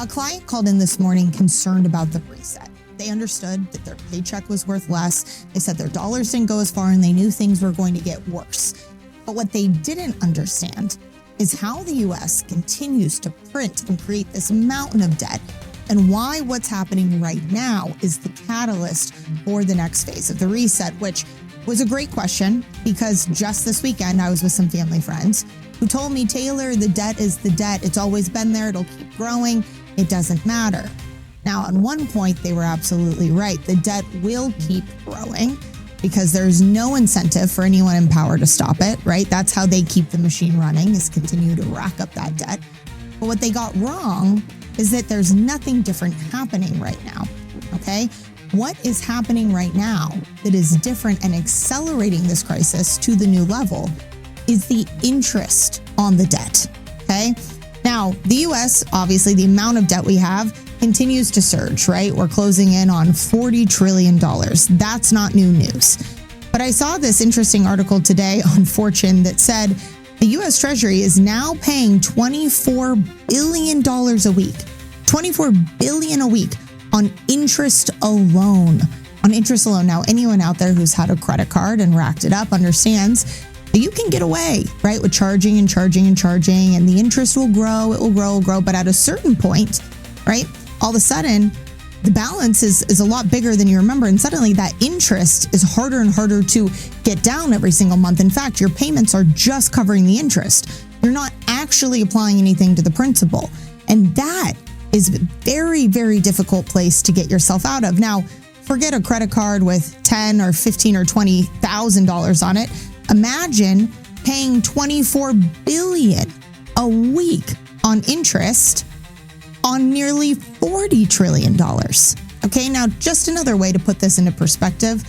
A client called in this morning concerned about the reset. They understood that their paycheck was worth less. They said their dollars didn't go as far and they knew things were going to get worse. But what they didn't understand is how the US continues to print and create this mountain of debt, and why what's happening right now is the catalyst for the next phase of the reset, which was a great question because just this weekend I was with some family friends who told me, Taylor, the debt is the debt. It's always been there. It'll keep growing. It doesn't matter. Now, on one point, they were absolutely right. The debt will keep growing because there's no incentive for anyone in power to stop it, right? That's how they keep the machine running, is continue to rack up that debt. But what they got wrong is that there's nothing different happening right now, okay? What is happening right now that is different and accelerating this crisis to the new level is the interest on the debt, okay? Now, the US, obviously, the amount of debt we have continues to surge, right? We're closing in on $40 trillion. That's not new news. But I saw this interesting article today on Fortune that said the US Treasury is now paying $24 billion a week, $24 billion a week on interest alone. On interest alone. Now, anyone out there who's had a credit card and racked it up understands that you can get away, right, with charging and charging and charging, and the interest will grow, it will grow, it will grow. But at a certain point, right, all of a sudden, the balance is a lot bigger than you remember. And suddenly that interest is harder and harder to get down every single month. In fact, your payments are just covering the interest. You're not actually applying anything to the principal. And that is a very, very difficult place to get yourself out of. Now, forget a credit card with $10 or $15 or $20,000 on it. Imagine paying $24 billion a week on interest on nearly $40 trillion. Okay, now just another way to put this into perspective,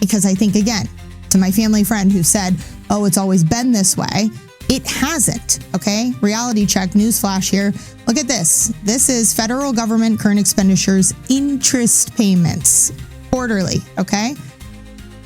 because I think, again, to my family friend who said, oh, it's always been this way, it hasn't, okay? Reality check, newsflash here. Look at this. This is federal government current expenditures interest payments quarterly, okay?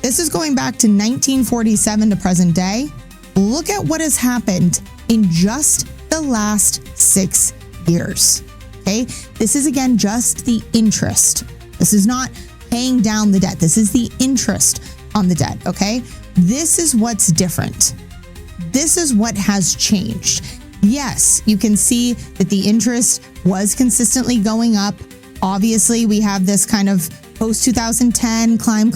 This is going back to 1947 to present day. Look at what has happened in just the last 6 years, okay? This is, again, just the interest. This is not paying down the debt. This is the interest on the debt, okay? This is what's different. This is what has changed. Yes, you can see that the interest was consistently going up. Obviously, we have this kind of post-2010 climb.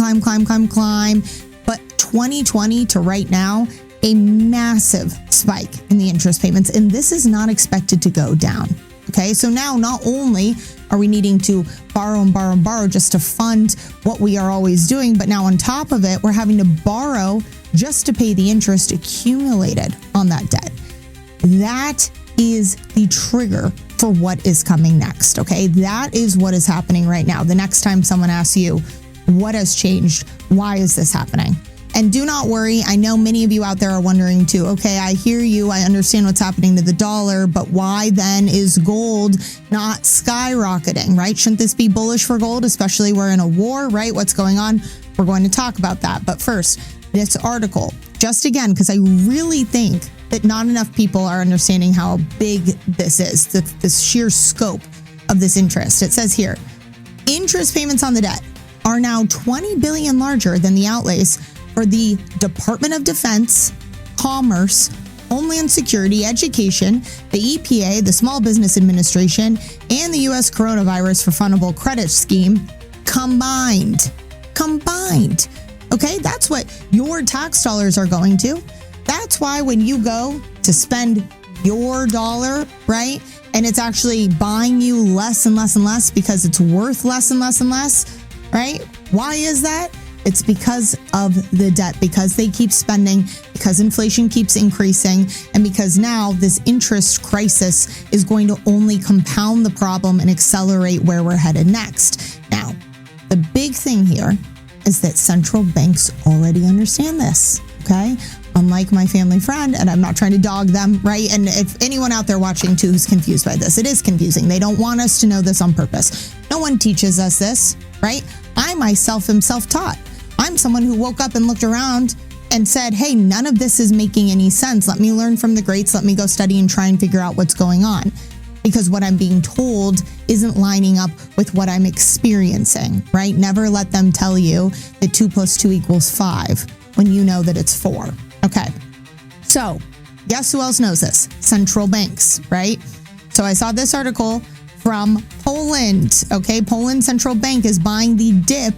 But 2020 to right now, a massive spike in the interest payments. And this is not expected to go down. Okay, so now not only are we needing to borrow just to fund what we are always doing, but now on top of it, we're having to borrow just to pay the interest accumulated on that debt. That is the trigger for what is coming next, okay? That is what is happening right now. The next time someone asks you, what has changed? Why is this happening? And do not worry. I know many of you out there are wondering too, okay, I hear you. I understand what's happening to the dollar, but why then is gold not skyrocketing, right? Shouldn't this be bullish for gold, especially we're in a war, right? What's going on? We're going to talk about that. But first, this article, just again, because I really think that not enough people are understanding how big this is, the sheer scope of this interest. It says here, interest payments on the debt are now 20 billion larger than the outlays for the Department of Defense, Commerce, Homeland Security, Education, the EPA, the Small Business Administration, and the U.S. Coronavirus Refundable Credit Scheme combined. Okay, that's what your tax dollars are going to. That's why when you go to spend your dollar, right, and it's actually buying you less and less and less because it's worth less and less and less, right? Why is that? It's because of the debt, because they keep spending, because inflation keeps increasing, and because now this interest crisis is going to only compound the problem and accelerate where we're headed next. Now, the big thing here is that central banks already understand this, okay? Unlike my family friend, and I'm not trying to dog them, right? And if anyone out there watching too who's confused by this, it is confusing. They don't want us to know this on purpose. No one teaches us this, right? I myself am self-taught. I'm someone who woke up and looked around and said, hey, none of this is making any sense. Let me learn from the greats. Let me go study and try and figure out what's going on. because what I'm being told isn't lining up with what I'm experiencing, right? Never let them tell you that 2 + 2 = 5 when you know that it's 4. Okay. So guess who else knows this? Central banks, right? So I saw this article from Poland. Okay. Poland Central Bank is buying the dip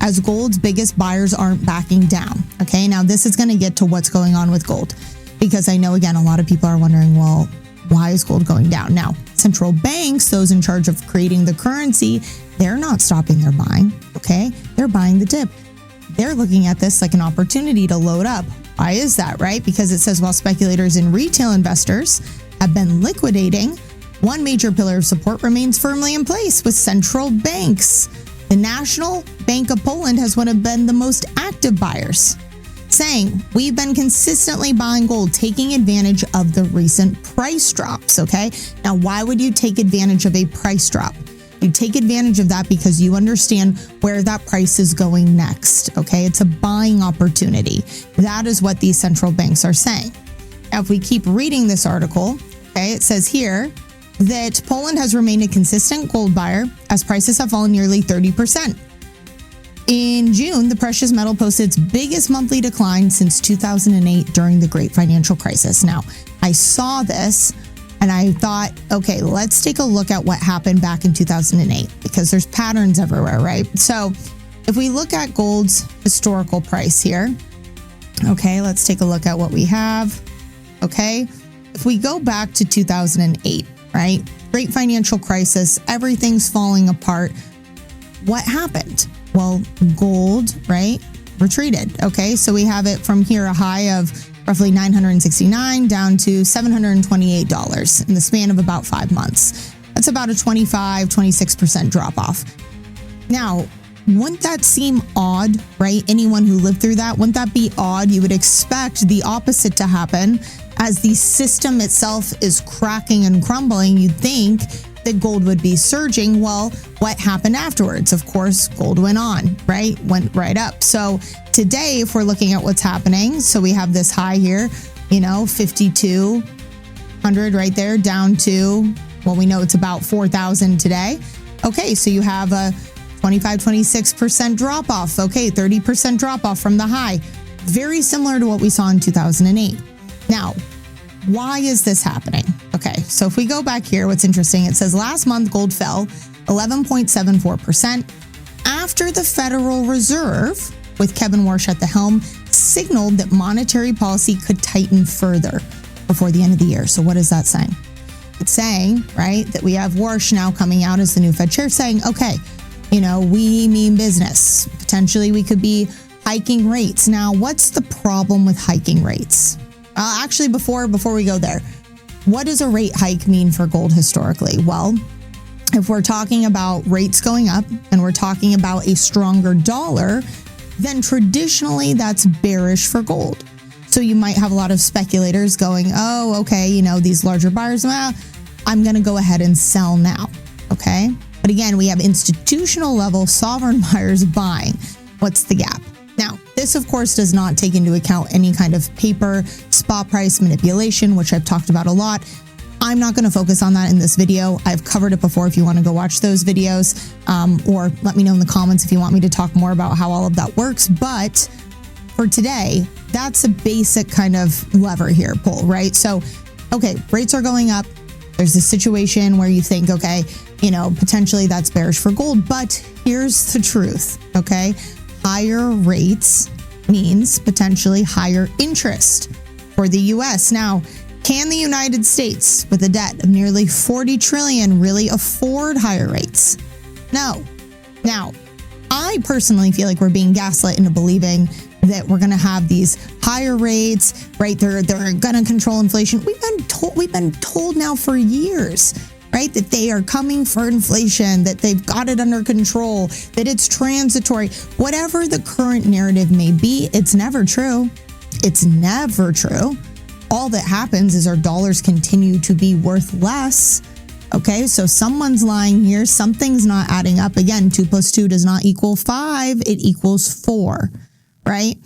as gold's biggest buyers aren't backing down. Okay. Now this is going to get to what's going on with gold, because I know, again, a lot of people are wondering, well, why is gold going down? Now, central banks, those in charge of creating the currency, they're not stopping their buying. Okay. They're buying the dip. They're looking at this like an opportunity to load up. Why is that, right? Because it says while speculators and retail investors have been liquidating, one major pillar of support remains firmly in place with central banks. The National Bank of Poland has been the most active buyers, saying, we've been consistently buying gold, taking advantage of the recent price drops, okay? Now, why would you take advantage of a price drop? You take advantage of that because you understand where that price is going next, okay? It's a buying opportunity. That is what these central banks are saying. Now, if we keep reading this article, okay, it says here that Poland has remained a consistent gold buyer as prices have fallen nearly 30%. In June, the precious metal posted its biggest monthly decline since 2008 during the Great Financial Crisis. Now, I saw this and I thought, okay, let's take a look at what happened back in 2008, because there's patterns everywhere, right? So if we look at gold's historical price here, okay, let's take a look at what we have. Okay, if we go back to 2008, right? Great financial crisis, everything's falling apart. What happened? Well, gold, right, retreated. Okay, so we have it from here, a high of roughly $969 down to $728 in the span of about 5 months. That's about a 26% drop off. Now, wouldn't that seem odd, right? Anyone who lived through that, wouldn't that be odd? You would expect the opposite to happen as the system itself is cracking and crumbling. You'd think that gold would be surging. Well, what happened afterwards? Of course, gold went on, right? Went right up. So today, if we're looking at what's happening, so we have this high here, 5,200 right there, down to, well, we know it's about 4,000 today. Okay, so you have a 26% drop off. Okay, 30% drop off from the high. Very similar to what we saw in 2008. Now, why is this happening? Okay, so if we go back here, what's interesting, it says last month gold fell 11.74% after the Federal Reserve, with Kevin Warsh at the helm, signaled that monetary policy could tighten further before the end of the year. So what is that saying? It's saying, right, that we have Warsh now coming out as the new Fed chair saying, okay, we mean business. Potentially we could be hiking rates. Now, what's the problem with hiking rates? Actually, before we go there, what does a rate hike mean for gold historically? Well, if we're talking about rates going up and we're talking about a stronger dollar, then traditionally that's bearish for gold. So you might have a lot of speculators going, oh, okay, these larger buyers, well, I'm going to go ahead and sell now. Okay. But again, we have institutional level sovereign buyers buying. What's the gap? Now, this, of course, does not take into account any kind of paper spot price manipulation, which I've talked about a lot. I'm not going to focus on that in this video. I've covered it before if you want to go watch those videos, or let me know in the comments if you want me to talk more about how all of that works. But for today, that's a basic kind of lever here, pull, right? So, okay, rates are going up. There's this situation where you think, okay, potentially that's bearish for gold, but here's the truth, okay? Higher rates means potentially higher interest for the US. Now, can the United States, with a debt of nearly 40 trillion, really afford higher rates? No. Now, I personally feel like we're being gaslit into believing that we're going to have these higher rates, right? They're going to control inflation. We've been told now for years, right, that they are coming for inflation, that they've got it under control, that it's transitory. Whatever the current narrative may be, it's never true. It's never true. All that happens is our dollars continue to be worth less. Okay, so someone's lying here. Something's not adding up. Again, 2 + 2 does not equal 5. It equals 4, right?